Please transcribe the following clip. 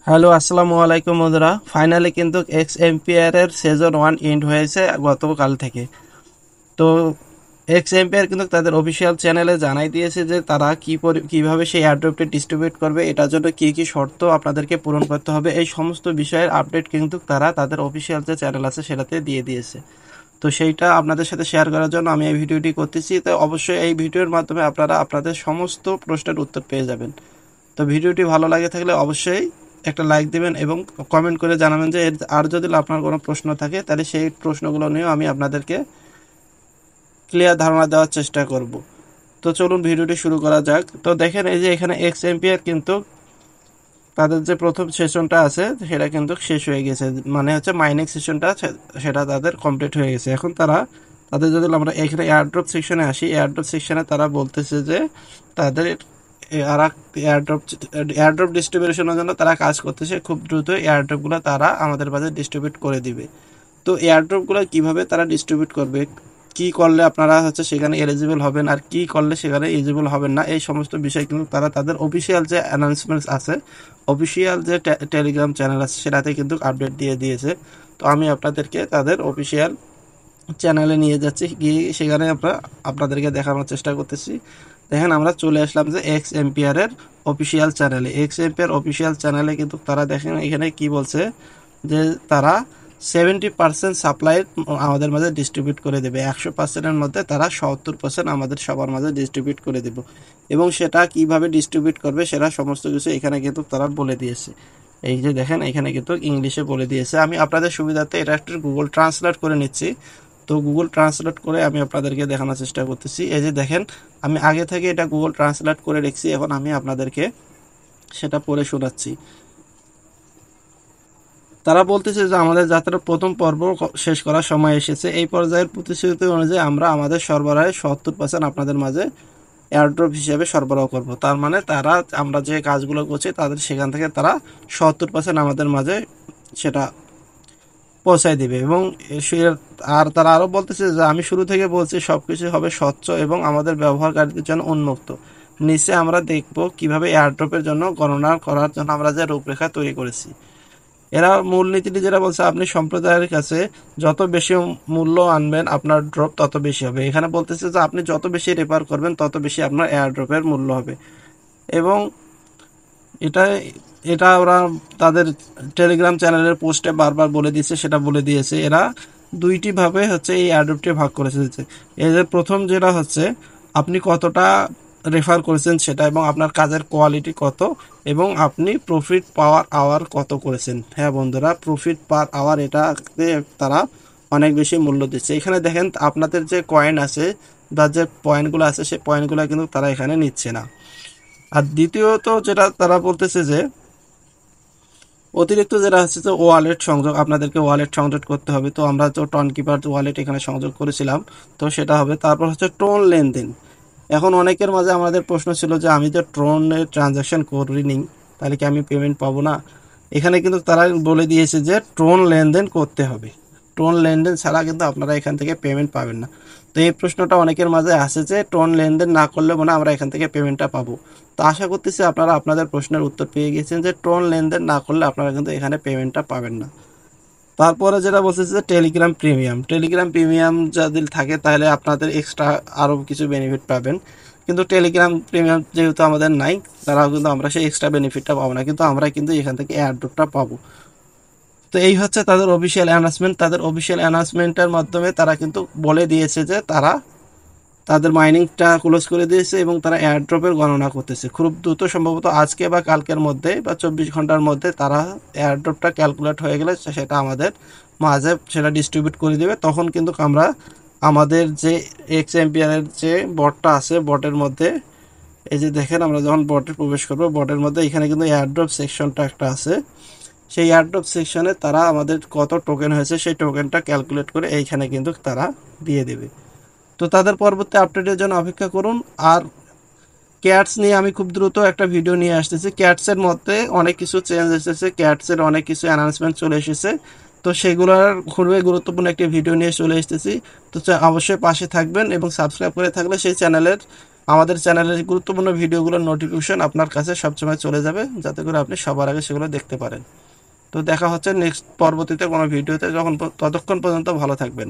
Hello, আসসালামু আলাইকুম বন্ধুরা। ফাইনালি কিন্তু এক্স এম্পিয়ারের সিজন 1 এন্ড হয়েছে গতকাল থেকে। তো এক্স এম্পিয়ার কিন্তু তাদের অফিসিয়াল চ্যানেলে জানাই দিয়েছে যে তারা কিভাবে সেই এয়ারড্রপটি ডিস্ট্রিবিউট করবে, এটার জন্য কি কি শর্ত আপনাদেরকে পূরণ করতে হবে, এই সমস্ত বিষয়ের আপডেট কিন্তু তারা তাদের অফিসিয়াল যে চ্যানেল আছে সেটাতে দিয়ে দিয়েছে। তো সেইটা আপনাদের সাথে শেয়ার করার জন্য আমি এই ভিডিওটি করতেছি। তো অবশ্যই এই ভিডিওর মাধ্যমে আপনারা আপনাদের সমস্ত প্রশ্নের উত্তর পেয়ে যাবেন। তো ভিডিওটি ভালো লাগে থাকলে অবশ্যই একটা লাইক দিবেন এবং কমেন্ট করে জানাবেন যে আর যদি আপনার কোনো প্রশ্ন থাকে তাহলে সেই প্রশ্নগুলো নিয়েও আমি আপনাদেরকে ক্লিয়ার ধারণা দেওয়ার চেষ্টা করব। তো চলুন ভিডিওটি শুরু করা যাক। তো দেখেন, এই যে এখানে এক্স এম্পিয়ার কিন্তু তাদের যে প্রথম সেশনটা আছে সেটা কিন্তু শেষ হয়ে গেছে, মানে হচ্ছে মাইনিং সেশনটা সেটা তাদের কমপ্লিট হয়ে গেছে। এখন তাদের যদি আমরা এখানে এয়ারড্রপ সেকশনে আসি, এয়ারড্রপ সেকশনে তারা বলতেছে যে তাদের এয়ারড্রপ এয়ারড্রপ ডিস্ট্রিবিউশনের জন্য তারা কাজ করতেছে। খুব দ্রুত এয়ারড্রপগুলো তারা আমাদের মাঝে ডিস্ট্রিবিউট করে দিবে। তো এয়ারড্রপগুলো কিভাবে তারা ডিস্ট্রিবিউট করবে, কি করলে আপনারা হচ্ছে সেখানে এলিজিবল হবেন আর কি করলে সেখানে এলিজিবল হবেন না, এই সমস্ত বিষয় কিন্তু তারা তাদের অফিসিয়াল যে অ্যানাউন্সমেন্টস আছে, অফিসিয়াল যে টেলিগ্রাম চ্যানেল আছে সেটাতে কিন্তু আপডেট দিয়ে দিয়েছে। তো আমি আপনাদেরকে তাদের অফিসিয়াল চ্যানেলে নিয়ে যাচ্ছি, গিয়ে সেখানে আপনাদেরকে দেখানোর চেষ্টা করতেছি। দেখেন, আমরা চলে আসলাম যে এক্স এম্পিয়ারের অফিসিয়াল চ্যানেলে। এক্স এম্পিয়ার অফিসিয়াল চ্যানেলে কিন্তু তারা দেখেন এখানে কি বলছে যে তারা 70% সাপ্লাই আমাদের মাঝে ডিস্ট্রিবিউট করে দেবে। 100%-এর মধ্যে তারা 70% আমাদের সবার মাঝে ডিস্ট্রিবিউট করে দেব, এবং সেটা কিভাবে ডিস্ট্রিবিউট করবে সেটা সমস্ত কিছু এখানে কিন্তু তারা বলে দিয়েছে। এই যে দেখেন, এখানে কিন্তু ইংলিশে বলে দিয়েছে। আমি আপনাদের সুবিধার্থে এটা একটু গুগল ট্রান্সলেট করে নিচ্ছি। তো গুগল ট্রান্সলেট করে আমি আপনাদেরকে দেখানোর চেষ্টা করতেছি। এই যে দেখেন, আমি আগে থেকে এটা গুগল ট্রান্সলেট করে রেখেছি, এখন আমি আপনাদেরকে সেটা পড়ে শোনাচ্ছি। তারা বলতেছে যে আমাদের যাত্রার প্রথম পর্ব শেষ করার সময় এসেছে। এই পর্যায়ের প্রতিশ্রুতি অনুযায়ী আমরা আমাদের সরবরাহের 70% আপনাদের মাঝে এয়ারড্রপ হিসেবে সরবরাহ করব। তার মানে তারা আমরা যে কাজগুলো করছি তাদের সেখান থেকে তারা 70% আমাদের মাঝে সেটা পৌঁছায় দিবে। এবং আর তারা আরও বলতেছে যে আমি শুরু থেকে বলছি সবকিছু হবে স্বচ্ছ এবং আমাদের ব্যবহারকারীদের জন্য উন্মুক্ত। নিচে আমরা দেখব কিভাবে এয়ারড্রপের জন্য গণনা করার জন্য আমরা যে রূপরেখা তৈরি করেছি। এরা মূলনীতিটি যেটা বলছে, আপনি সম্প্রদায়ের কাছে যত বেশি মূল্য আনবেন আপনার ড্রপ তত বেশি হবে। এখানে বলতেছে যে আপনি যত বেশি রেফার করবেন তত বেশি আপনার এয়ার ড্রপের মূল্য হবে। এবং এটা এটা ওরা তাদের টেলিগ্রাম চ্যানেলের পোস্টে বারবার বলে দিয়েছে, সেটা বলে দিয়েছে। এরা দুইটি ভাবে হচ্ছে এই এয়ারড্রপটি ভাগ করেছে। এদের প্রথম যেটা হচ্ছে আপনি কতটা রেফার করেছেন সেটা, এবং আপনার কাজের কোয়ালিটি কত, এবং আপনি প্রফিট পাওয়ার আওয়ার কত করেছেন। হ্যাঁ বন্ধুরা, প্রফিট পার আওয়ার এটাতে তারা অনেক বেশি মূল্য দিচ্ছে। এখানে দেখেন আপনাদের যে কয়েন আছে বা যে পয়েন্টগুলো আছে সেই পয়েন্টগুলো কিন্তু তারা এখানে নিচ্ছে না। আর দ্বিতীয়ত যেটা তারা বলতেছে যে অতিরিক্ত যেটা হচ্ছে যে ওয়ালেট সংযোগ, আপনাদেরকে ওয়ালেট সংযোগ করতে হবে। তো আমরা তো টনকিপার ওয়ালেট এখানে সংযোগ করেছিলাম, তো সেটা হবে। তারপর হচ্ছে ট্রোন লেনদেন। এখন অনেকের মাঝে আমাদের প্রশ্ন ছিল যে আমি তো ট্রোনে ট্রানজ্যাকশন করিনি, তাহলে কি আমি পেমেন্ট পাবো না? এখানে কিন্তু তারা বলে দিয়েছে যে ট্রোন লেনদেন করতে হবে। ট্রোন লেনদেন ছাড়া কিন্তু আপনারা এখান থেকে পেমেন্ট পাবেন না। তো এই প্রশ্নটা অনেকের মাঝে আসে যে ট্রোন লেনদেন না করলে মনে হয় আমরা এখান থেকে পেমেন্টটা পাবো। তো আশা করতেছি আপনারা আপনাদের প্রশ্নের উত্তর পেয়ে গেছেন যে ট্রোন লেনদেন না করলে আপনারা কিন্তু এখানে পেমেন্টটা পাবেন না। তারপরে যেটা বলছে যে টেলিগ্রাম প্রিমিয়াম, টেলিগ্রাম প্রিমিয়াম যদি থাকে তাহলে আপনাদের এক্সট্রা আরও কিছু বেনিফিট পাবেন। কিন্তু টেলিগ্রাম প্রিমিয়াম যেহেতু আমাদের নাই, তারাও কিন্তু আমরা সেই এক্সট্রা বেনিফিটটা পাবো না, কিন্তু আমরা কিন্তু এখান থেকে এয়ারড্রপটা পাবো। তো এই হচ্ছে তাদের অফিসিয়াল অ্যানাউন্সমেন্ট। তাদের অফিসিয়াল অ্যানাউন্সমেন্টের মাধ্যমে তারা কিন্তু বলে দিয়েছে যে তারা তাদের মাইনিংটা ক্লোজ করে দিয়েছে এবং তারা এয়ারড্রপের গণনা করতেছে। খুব দ্রুত, সম্ভবত আজকে বা কালকের মধ্যে বা 24 ঘন্টার মধ্যে তারা এয়ারড্রপটা ক্যালকুলেট হয়ে গেলে সেটা আমাদের মাঝে সেটা ডিস্ট্রিবিউট করে দেবে। তখন কিন্তু আমরা আমাদের যে এক্স এম্পিয়ারের যে বটটা আছে বটের মধ্যে, এই যে দেখেন, আমরা যখন বটে প্রবেশ করবো বটের মধ্যে এখানে কিন্তু এয়ারড্রপ সেকশনটা একটা আছে। সেই এয়ারড্রপ সেকশনে তারা আমাদের কত টোকেন হয়েছে সেই টোকেনটা ক্যালকুলেট করে এইখানে কিন্তু তারা দিয়ে দেবে। তো তাদের পরবর্তী আপডেটের জন্য অপেক্ষা করুন। আর ক্যাটস নিয়ে আমি খুব দ্রুত একটা ভিডিও নিয়ে আসতেছি। ক্যাটসের মধ্যে অনেক কিছু চেঞ্জ এসেছে, ক্যাটসের অনেক কিছু অ্যানাউন্সমেন্ট চলে এসেছে। তো সেগুলোর খুবই গুরুত্বপূর্ণ একটি ভিডিও নিয়ে চলে এসেছি। তো অবশ্যই পাশে থাকবেন এবং সাবস্ক্রাইব করে থাকলে সেই চ্যানেলের আমাদের চ্যানেলের গুরুত্বপূর্ণ ভিডিওগুলোর নোটিফিকেশন আপনার কাছে সবসময় চলে যাবে, যাতে করে আপনি সবার আগে সেগুলো দেখতে পারেন। তো দেখা হচ্ছে নেক্সট পরবর্তীতে কোনো ভিডিওতে, ততক্ষণ পর্যন্ত ভালো থাকবেন।